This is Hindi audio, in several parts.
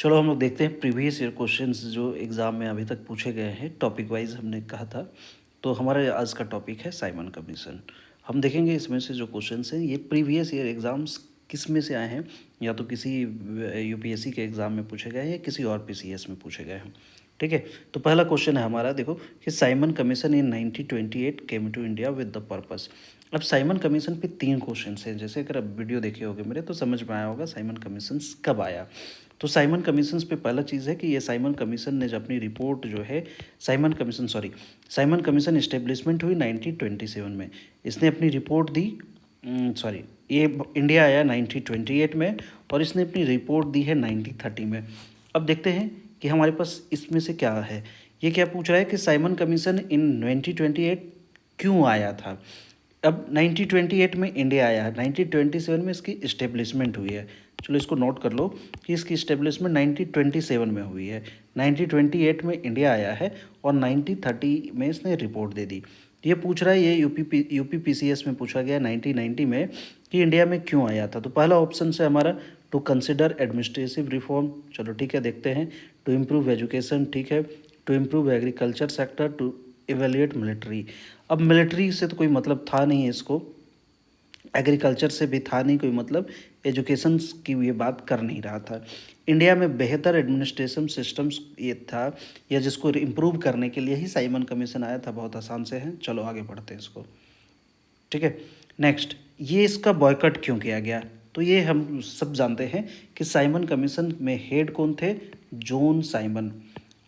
चलो हम लोग देखते हैं प्रीवियस ईयर क्वेश्चंस जो एग्ज़ाम में अभी तक पूछे गए हैं टॉपिक वाइज हमने कहा था। तो हमारा आज का टॉपिक है साइमन कमीशन। हम देखेंगे इसमें से जो क्वेश्चंस हैं ये प्रीवियस ईयर एग्ज़ाम्स किस में से आए हैं, या तो किसी यूपीएससी के एग्ज़ाम में पूछे गए हैं या किसी और पीसीएस में पूछे गए हैं। ठीक है, तो पहला क्वेश्चन है हमारा, देखो कि Simon commission in 1928 came to India with the purpose. अब साइमन कमीशन पे 3 क्वेश्चन हैं, जैसे अगर आप वीडियो देखे होगे मेरे तो समझ में आया होगा साइमन कमीशन कब आया। तो साइमन कमीशंस पे पहला चीज़ है कि ये साइमन कमीशन ने जो अपनी रिपोर्ट जो है, साइमन कमीशन इस्टेब्लिशमेंट हुई 1927 में। इसने अपनी रिपोर्ट दी, सॉरी, ये इंडिया आया 1928 में और इसने अपनी रिपोर्ट दी है 1930 में। अब देखते हैं कि हमारे पास इसमें से क्या है। ये क्या पूछ रहा है कि साइमन कमीशन इन 1928 क्यों आया था। अब 1928 में इंडिया आया है, 1927 में इसकी इस्टेब्लिशमेंट हुई है। चलो इसको नोट कर लो कि इसकी इस्टेब्लिशमेंट 1927 में हुई है, 1928 में इंडिया आया है और 1930 में इसने रिपोर्ट दे दी। ये पूछ रहा है, ये यूपी पीसीएस में पूछा गया 1990 में कि इंडिया में क्यों आया था। तो पहला ऑप्शन से हमारा टू कंसिडर एडमिनिस्ट्रेटिव रिफॉर्म, चलो ठीक है देखते हैं। टू इम्प्रूव एजुकेशन, ठीक है। To improve agriculture sector, to evaluate military. अब मिलिट्री से तो कोई मतलब था नहीं इसको, एग्रीकल्चर से भी था नहीं कोई मतलब, एजुकेशन की ये बात कर नहीं रहा था। इंडिया में बेहतर एडमिनिस्ट्रेशन सिस्टम्स ये था, या जिसको इम्प्रूव करने के लिए ही साइमन कमीशन आया था। बहुत आसान से हैं, चलो आगे बढ़ते हैं इसको। ठीक है, नेक्स्ट, ये इसका बॉयकट क्यों किया गया। तो ये हम सब जानते हैं कि साइमन कमीशन में हेड कौन थे, जॉन साइमन।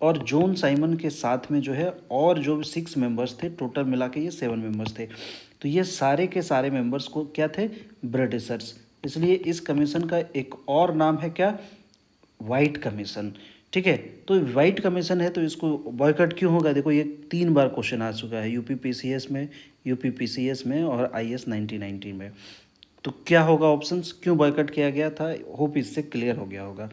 और जॉन साइमन के साथ में जो है और जो 6 मेंबर्स थे, टोटल मिला के ये 7 मेंबर्स थे। तो ये सारे के सारे मेंबर्स को क्या थे, ब्रिटिशर्स। इसलिए इस कमीशन का एक और नाम है क्या, वाइट कमीशन। ठीक है, तो वाइट कमीशन है तो इसको बॉयकट क्यों होगा। देखो ये 3 बार क्वेश्चन आ चुका है यूपी पीसीएस में, यूपी पीसीएस में और आईएएस 1990 में। तो क्या होगा ऑप्शंस, क्यों बॉयकट किया गया था। होप इससे क्लियर हो गया होगा।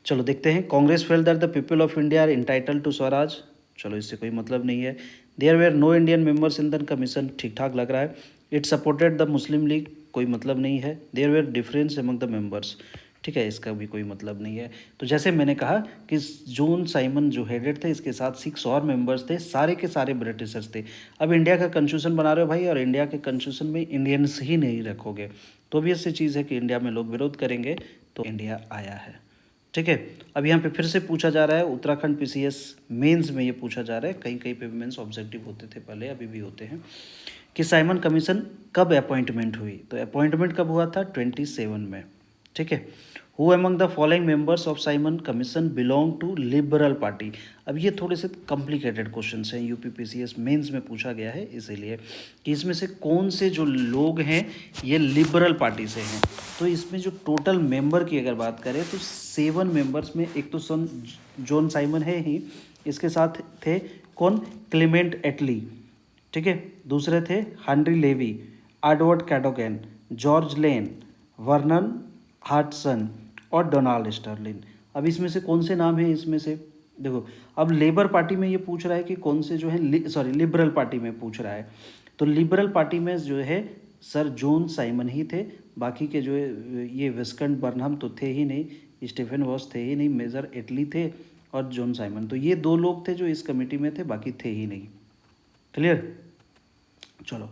चलो देखते हैं। Congress felt that the people of India are entitled to swaraj, चलो इससे कोई मतलब नहीं है। There were no Indian members in the commission, ठीक ठाक लग रहा है। It supported the Muslim League, कोई मतलब नहीं है। There were difference among the members, ठीक है, इसका भी कोई मतलब नहीं है। तो जैसे मैंने कहा कि जॉन साइमन जो हेडेड थे, इसके साथ 6 और मेंबर्स थे, सारे के सारे ब्रिटिशर्स थे। अब इंडिया का कन्फ्यूजन बना रहे हो भाई, और इंडिया के कन्फ्यूजन में इंडियंस ही नहीं रखोगे तो भी ऐसी चीज़ है कि इंडिया में लोग विरोध करेंगे, तो इंडिया आया है। ठीक है, अब यहाँ पे फिर से पूछा जा रहा है, उत्तराखंड पीसीएस मेंस में ये पूछा जा रहा है, कहीं कहीं पे मेंस ऑब्जेक्टिव होते थे पहले, अभी भी होते हैं, कि साइमन कमीशन कब अपॉइंटमेंट हुई। तो अपॉइंटमेंट कब हुआ था, 27 में। ठीक है, who among the following members of Simon commission belong to liberal party. अब ये थोड़े से कॉम्प्लिकेटेड क्वेश्चन हैं, यूपी पीसीएस मेंस में पूछा गया है, इसीलिए कि इसमें से कौन से जो लोग हैं ये लिबरल पार्टी से हैं। तो इसमें जो टोटल मेंबर की अगर बात करें तो 7 मेंबर्स में एक तो सन जॉन साइमन है ही, इसके साथ थे कौन, क्लेमेंट एटली, ठीक है। दूसरे थे Henry Levy, Edward Cadogan, George Lane, Vernon Hartshorn और डोनाल्ड स्टर्लिन। अब इसमें से कौन से नाम हैं, इसमें से देखो, अब लेबर पार्टी में ये पूछ रहा है कि कौन से जो है, सॉरी लिबरल पार्टी में पूछ रहा है। तो लिबरल पार्टी में जो है सर जॉन साइमन ही थे, बाकी के जो है ये विस्कंट बर्नहम तो थे ही नहीं, स्टीफन वॉस थे ही नहीं, मेजर एटली थे और जॉन साइमन। तो ये 2 लोग थे जो इस कमेटी में थे, बाकी थे ही नहीं। क्लियर, चलो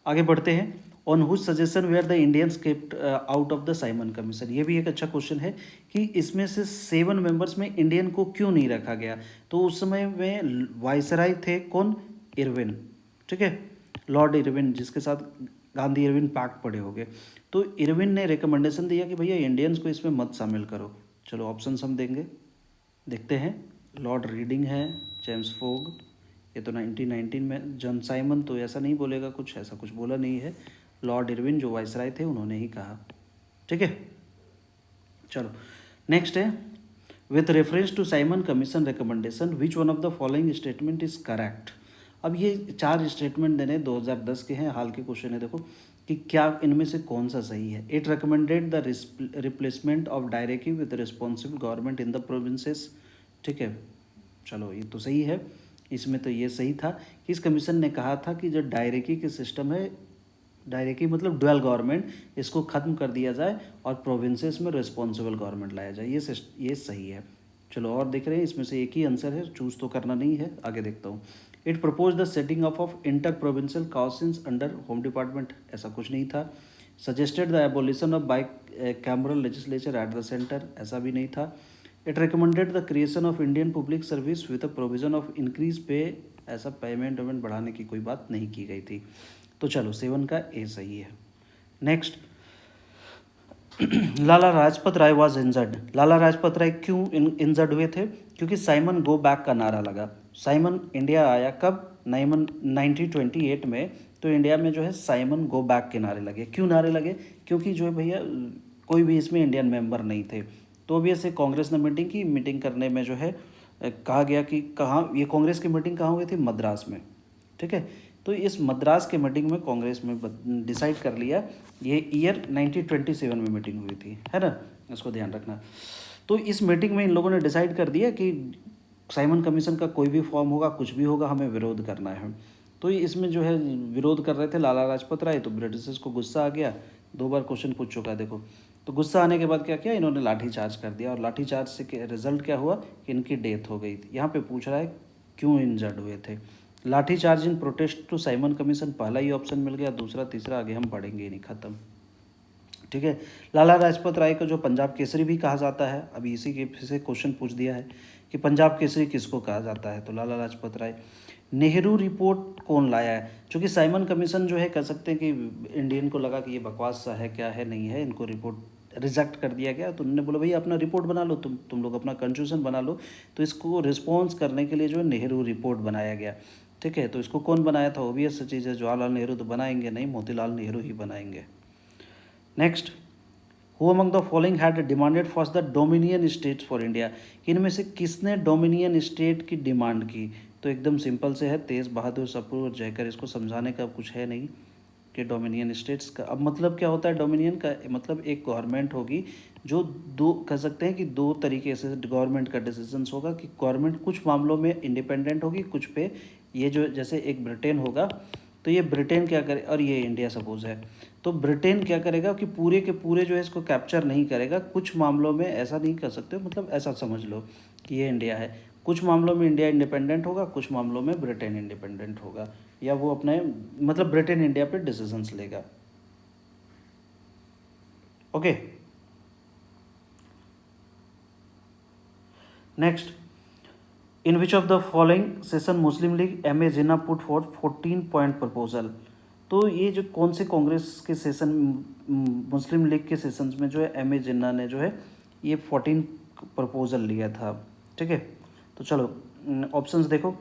आगे बढ़ते हैं। On whose suggestion were the Indians kept out of the Simon commission. ये भी एक अच्छा क्वेश्चन है कि इसमें से 7 मेंबर्स में इंडियन को क्यों नहीं रखा गया। तो उस समय में वायसराय थे कौन, इरविन, ठीक है, लॉर्ड इरविन, जिसके साथ गांधी इरविन पैक्ट पड़े हो गए। तो इरविन ने रिकमेंडेशन दिया कि भैया इंडियंस को इसमें मत शामिल करो। चलो ऑप्शन हम देंगे, देखते हैं। लॉर्ड रीडिंग है, जेम्स फोग, ये तो 1919 में। जॉन साइमन तो ऐसा नहीं बोलेगा, कुछ ऐसा कुछ बोला नहीं है। लॉर्ड इरविन जो वाइसराय थे उन्होंने ही कहा। ठीक है, चलो नेक्स्ट है, with reference to Simon commission recommendation which one of the following statement is correct. अब ये 4 स्टेटमेंट देने 2010 के हैं, हाल के क्वेश्चन है। देखो कि क्या इनमें से कौन सा सही है। It recommended the replacement of directive with responsible government in the provinces, ठीक है, चलो ये तो सही है। इसमें तो ये सही था कि इस कमीशन ने कहा था कि जो डायरेक्टी के सिस्टम है डायरेक्टली मतलब डुअल गवर्नमेंट, इसको ख़त्म कर दिया जाए और प्रोविंसेस में रिस्पॉन्सिबल गवर्नमेंट लाया जाए, ये सही है। चलो और देख रहे हैं, इसमें से एक ही आंसर है, चूज़ तो करना नहीं है। आगे देखता हूँ। It propose the setting of inter provincial councils under home department, ऐसा कुछ नहीं था। Suggested the abolition of by cameral legislature at the centre, ऐसा भी नहीं था। It recommended the creation of Indian public service with a provision of increase पे, ऐसा पेमेंट वेमेंट बढ़ाने की कोई बात नहीं की गई थी। तो चलो 7 का ए सही है। Next, Lala Lajpat Rai was injured. Lala Lajpat Rai क्यों इंजर्ड हुए थे? क्योंकि साइमन गो बैक का नारा लगा। साइमन इंडिया आया कब? 1928 में। तो इंडिया में जो है साइमन गो बैक के नारे लगे। क्यों नारे लगे? क्योंकि जो है भैया कोई भी इसमें इंडियन मेंबर नहीं थे। तो अभी ऐसे कांग्रेस ने मीटिंग की, मीटिंग करने में जो है कहा गया कि कहाँ ये कांग्रेस की मीटिंग कहाँ हुई थी? मद्रास में। ठीक है, तो इस मद्रास के मीटिंग में कांग्रेस में डिसाइड कर लिया, ये ईयर 1927 में मीटिंग हुई थी, है ना, इसको ध्यान रखना। तो इस मीटिंग में इन लोगों ने डिसाइड कर दिया कि साइमन कमीशन का कोई भी फॉर्म होगा, कुछ भी होगा, हमें विरोध करना है। तो इसमें जो है विरोध कर रहे थे लाला लाजपत राय, तो ब्रिटिशर्स को गुस्सा आ गया। 2 बार क्वेश्चन पूछ चुका है देखो। तो गुस्सा आने के बाद क्या किया, इन्होंने लाठीचार्ज कर दिया, और लाठीचार्ज से रिजल्ट क्या हुआ कि इनकी डेथ हो गई थी। यहाँ पे पूछ रहा है क्यों इंजर्ड हुए थे। लाठीचार्ज इन प्रोटेस्ट टू साइमन कमीशन, पहला ही ऑप्शन मिल गया, दूसरा तीसरा आगे हम पढ़ेंगे ही नहीं, खत्म। ठीक है, लाला लाजपत राय को जो पंजाब केसरी भी कहा जाता है, अभी इसी के से क्वेश्चन पूछ दिया है कि पंजाब केसरी किसको कहा जाता है, तो लाला लाजपत राय। नेहरू रिपोर्ट कौन लाया है? चूँकि साइमन कमीशन जो है कह सकते हैं कि इंडियन को लगा कि ये बकवास सा है, क्या है नहीं है, इनको रिपोर्ट रिजेक्ट कर दिया गया। तो उन्होंने बोला भैया अपना रिपोर्ट बना लो, तुम लोग अपना कंस्टिट्यूशन बना लो। तो इसको रिस्पॉन्स करने के लिए जो है नेहरू रिपोर्ट बनाया गया। ठीक है, तो इसको कौन बनाया था? ओबियस चीज़ है, जवाहरलाल नेहरू तो बनाएंगे नहीं, मोतीलाल नेहरू ही बनाएंगे। Next, who among the following had demanded for the dominion states for India, इनमें से किसने डोमिनियन स्टेट की डिमांड की? तो एकदम सिंपल से है, तेज बहादुर सप्रू और जयकर, इसको समझाने का कुछ है नहीं कि डोमिनियन स्टेट्स का अब मतलब क्या होता है। डोमिनियन का मतलब एक गवर्नमेंट होगी जो दो कह सकते हैं कि दो तरीके से गवर्नमेंट का डिसीजंस होगा, कि गवर्नमेंट कुछ मामलों में इंडिपेंडेंट होगी, कुछ पे ये जो जैसे एक ब्रिटेन होगा, तो ये ब्रिटेन क्या करे, और ये इंडिया सपोज है, तो ब्रिटेन क्या करेगा कि पूरे के पूरे जो है इसको कैप्चर नहीं करेगा। कुछ मामलों में ऐसा नहीं कर सकते, मतलब ऐसा समझ लो कि ये इंडिया है, कुछ मामलों में इंडिया इंडिपेंडेंट होगा, कुछ मामलों में ब्रिटेन इंडिपेंडेंट होगा, या वो अपने मतलब ब्रिटेन इंडिया पे डिसीजंस लेगा। Okay, next, in which of the following session Muslim League M A Jinnah put for 14 point proposal. तो ये जो कौन से कांग्रेस के सेशन, मुस्लिम लीग के सेशंस में जो है एम ए जिन्ना ने जो है ये 14 प्रपोजल लिया था। ठीक है, तो चलो ऑप्शंस देखो,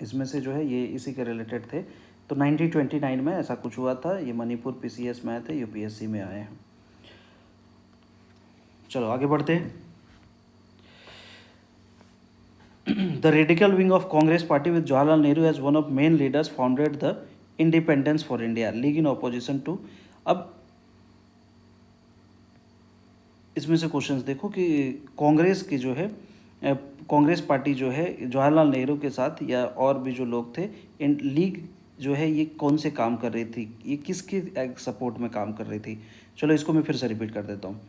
इसमें से जो है ये इसी के रिलेटेड थे। तो 1929 में ऐसा कुछ हुआ था, ये मणिपुर पीसीएस में आए थे, यूपीएससी में आए हैं। चलो आगे बढ़ते हैं। The radical wing of Congress party with Jawaharlal Nehru as one of main leaders founded the independence for India league in opposition to. अब इसमें से क्वेश्चंस देखो कि कांग्रेस की जो है कांग्रेस पार्टी जो है जवाहरलाल नेहरू के साथ या और भी जो लोग थे, इन लीग जो है ये कौन से काम कर रही थी, ये किसके सपोर्ट में काम कर रही थी। चलो इसको मैं फिर से रिपीट कर देता हूँ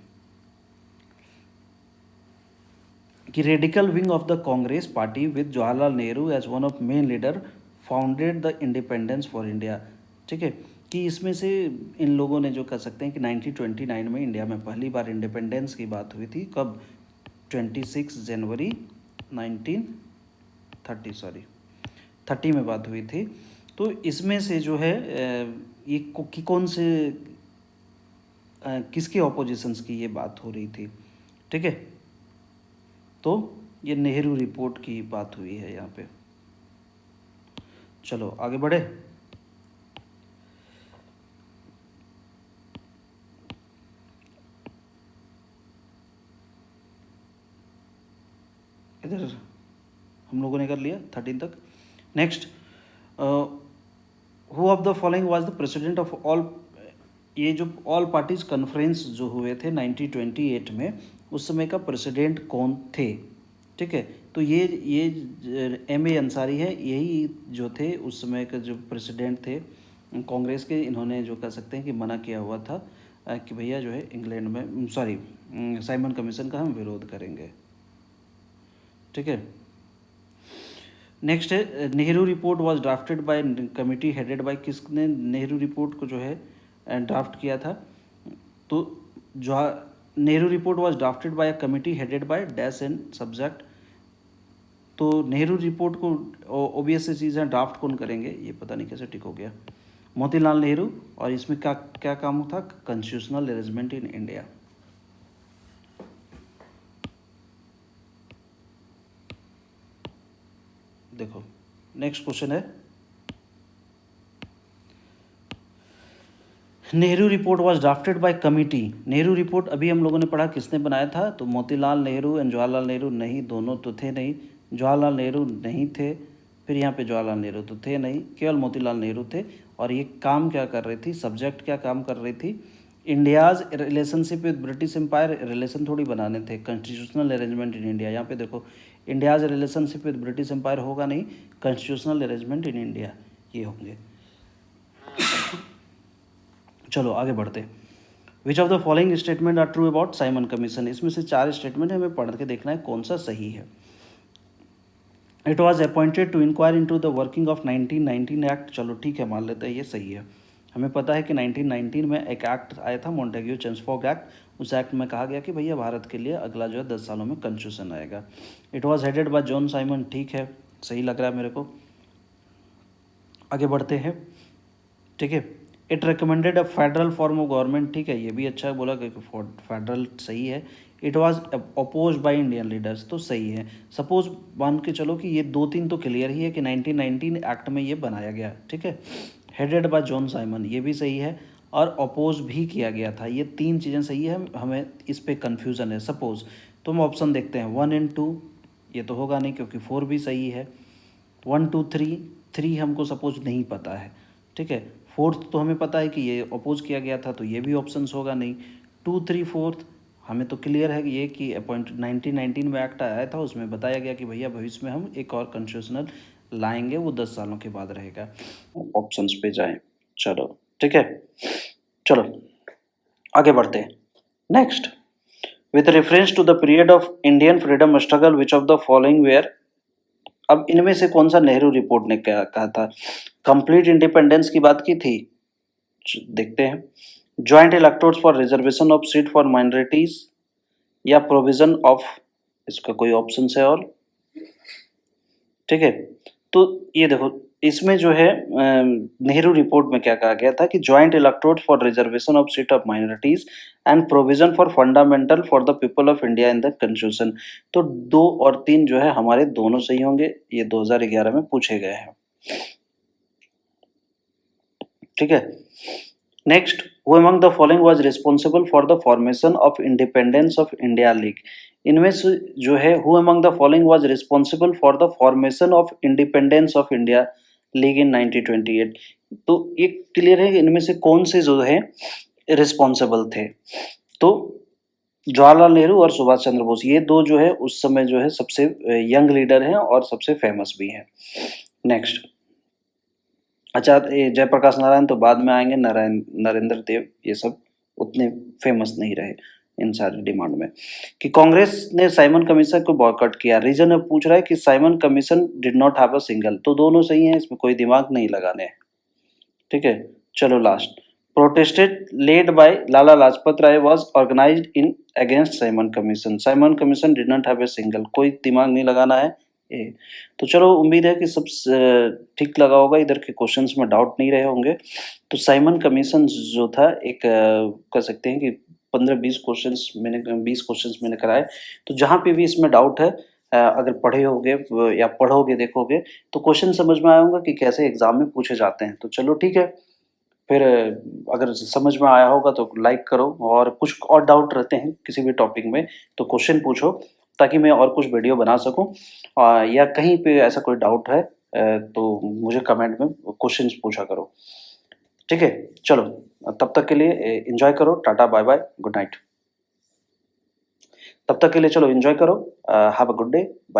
कि radical wing of the Congress party with Jawaharlal Nehru as one of main leader founded the independence for India. ठीक है, कि इसमें से इन लोगों ने जो कह सकते हैं कि 1929 में इंडिया में पहली बार इंडिपेंडेंस की बात हुई थी, कब? 26 जनवरी 1930 में बात हुई थी। तो इसमें से जो है ये कि कौन से किसके ऑपोजिशंस की ये बात हो रही थी। ठीक है, तो ये नेहरू रिपोर्ट की बात हुई है यहाँ पे। चलो आगे बढ़े। इधर हम लोगों ने कर लिया 13 तक। Next, who of the following was the president of all, ये जो ऑल पार्टीज कॉन्फ्रेंस जो हुए थे 1928 में, उस समय का प्रेसिडेंट कौन थे। ठीक है, तो ये एम ए अंसारी है, यही जो थे उस समय के जो प्रेसिडेंट थे, कांग्रेस के इन्होंने जो कह सकते हैं कि मना किया हुआ था कि भैया जो है इंग्लैंड में साइमन कमीशन का हम विरोध करेंगे। ठीक है। नेक्स्ट है Nehru report was drafted bye committee headed by, किसने नेहरू रिपोर्ट को जो है ड्राफ्ट किया था? तो जो Nehru report was drafted bye a committee headed by dash and subject. तो नेहरू रिपोर्ट को ओबियस से चीज़ है, ड्राफ्ट कौन करेंगे? ये पता नहीं कैसे टिक हो गया, मोतीलाल नेहरू। और इसमें क्या क्या काम था? Constitutional arrangement in India. देखो नेक्स्ट क्वेश्चन है, Nehru report was drafted bye committee. Nehru report अभी हम लोगों ने पढ़ा किसने बनाया था? तो मोतीलाल नेहरू एंड जवाहरलाल नेहरू। नहीं, दोनों तो थे नहीं, जवाहरलाल नेहरू नहीं थे, फिर यहाँ पे जवाहरलाल नेहरू तो थे नहीं, केवल मोतीलाल नेहरू थे। और ये काम क्या कर रही थी? सब्जेक्ट क्या काम कर रही थी? India's relationship with British empire. Relation थोड़ी बनाने थे, कॉन्स्टिट्यूशनल अरेंजमेंट इन इंडिया। यहाँ पे देखो India's relationship with British empire होगा नहीं, कॉन्स्टिट्यूशनल अरेंजमेंट इन इंडिया ये होंगे। चलो आगे बढ़ते। Which of the following statement are true about Simon commission? इसमें से 4 स्टेटमेंट हमें पढ़ के देखना है कौन सा सही है। It was appointed to inquire into the working of 1919 act. चलो ठीक है, मान लेते हैं ये सही है। हमें पता है कि 1919 में एक एक्ट आया था, मोंटेग्यू चेम्सफोर्ड एक्ट। उस एक्ट में कहा गया कि भैया भारत के लिए अगला जो है 10 सालों में कॉन्स्टिट्यूशन आएगा। It was headed by John Simon. ठीक है, सही लग रहा है मेरे को। आगे बढ़ते हैं। ठीक है। It recommended a federal form of government. ठीक है, ये भी अच्छा बोला कि फेडरल सही है। It was oppose by Indian leaders, तो सही है। सपोज मान के चलो कि ये 2-3 तो क्लियर ही है कि 1919 एक्ट में ये बनाया गया। ठीक है। हेडेड बाय जॉन साइमन, ये भी सही है। और अपोज भी किया गया था, ये 3 चीज़ें सही है। हमें इस पर कन्फ्यूज़न है। सपोज तो हम ऑप्शन देखते हैं 1 और 2, ये तो होगा नहीं क्योंकि 4 भी सही है। 1 2 3 हमको सपोज नहीं पता है। ठीक है। 4th तो हमें पता है कि ये अपोज किया गया था, तो ये भी ऑप्शंस होगा नहीं। 2 3 4 हमें तो क्लियर है कि ये कि 1919 में एक्ट आया था, उसमें बताया गया कि भैया भविष्य में हम एक और कॉन्स्टिट्यूशनल लाएंगे, वो 10 सालों के बाद रहेगा। ऑप्शंस पे जाएं। चलो ठीक है, चलो आगे बढ़ते हैं। Next, with reference to the period of Indian freedom struggle which of the following were. अब इनमें से कौन सा नेहरू रिपोर्ट ने क्या कहा था? कंप्लीट इंडिपेंडेंस की बात की थी, देखते हैं। Joint electorates for reservation of seat for minorities, या प्रोविजन ऑफ, इसका कोई ऑप्शन है और? ठीक है। तो ये देखो इसमें जो है नेहरू रिपोर्ट में क्या कहा गया था कि joint electorate for reservation of seat of minorities and provision for fundamental for the people of India in the constitution. तो 2 और 3 जो है हमारे दोनों सही होंगे, ये 2011 में पूछे गए हैं। ठीक है। Next, who among the following was responsible for the formation of independence of India league? इनमें से जो है who among the following was responsible for the formation of independence of India league in 1928? तो ये क्लियर है कि इनमें से कौन से जो है रिस्पांसिबल थे? तो जवाहरलाल नेहरू और सुभाष चंद्र बोस, ये 2 जो है उस समय जो है सबसे यंग लीडर हैं और सबसे फेमस भी हैं। नेक्स्ट, अच्छा ये जयप्रकाश नारायण तो बाद में आएंगे, नरेंद्र देव ये सब उतने फेमस नहीं रहे इन सारी डिमांड में। कि कांग्रेस ने साइमन कमीशन को बॉयकॉट किया, रीजन पूछ रहा है कि Simon commission did not have a single, तो दोनों सही हैं, इसमें कोई दिमाग नहीं लगाने। ठीक है, चलो last, protested led by Lala Lajpat Rai was organised in against Simon commission. Simon commission did not have a single, कोई दिमाग नहीं लगाना है ए। तो चलो उम्मीद है कि सब ठीक लगा होगा, इधर के क्वेश्चंस में डाउट नहीं रहे होंगे। तो साइमन कमीशन जो था एक कह सकते हैं कि 15-20 क्वेश्चंस मैंने कराए। तो जहाँ पे भी इसमें डाउट है अगर पढ़े होगे या पढ़ोगे देखोगे तो क्वेश्चन समझ में आया होगा कि कैसे एग्जाम में पूछे जाते हैं। तो चलो ठीक है, फिर अगर समझ में आया होगा तो लाइक करो, और कुछ और डाउट रहते हैं किसी भी टॉपिक में तो क्वेश्चन पूछो ताकि मैं और कुछ वीडियो बना सकूं। या कहीं पे ऐसा कोई डाउट है तो मुझे कमेंट में क्वेश्चंस पूछा करो। ठीक है, चलो तब तक के लिए एंजॉय करो, tata bye bye good night. तब तक के लिए चलो एंजॉय करो, have a good day, bye.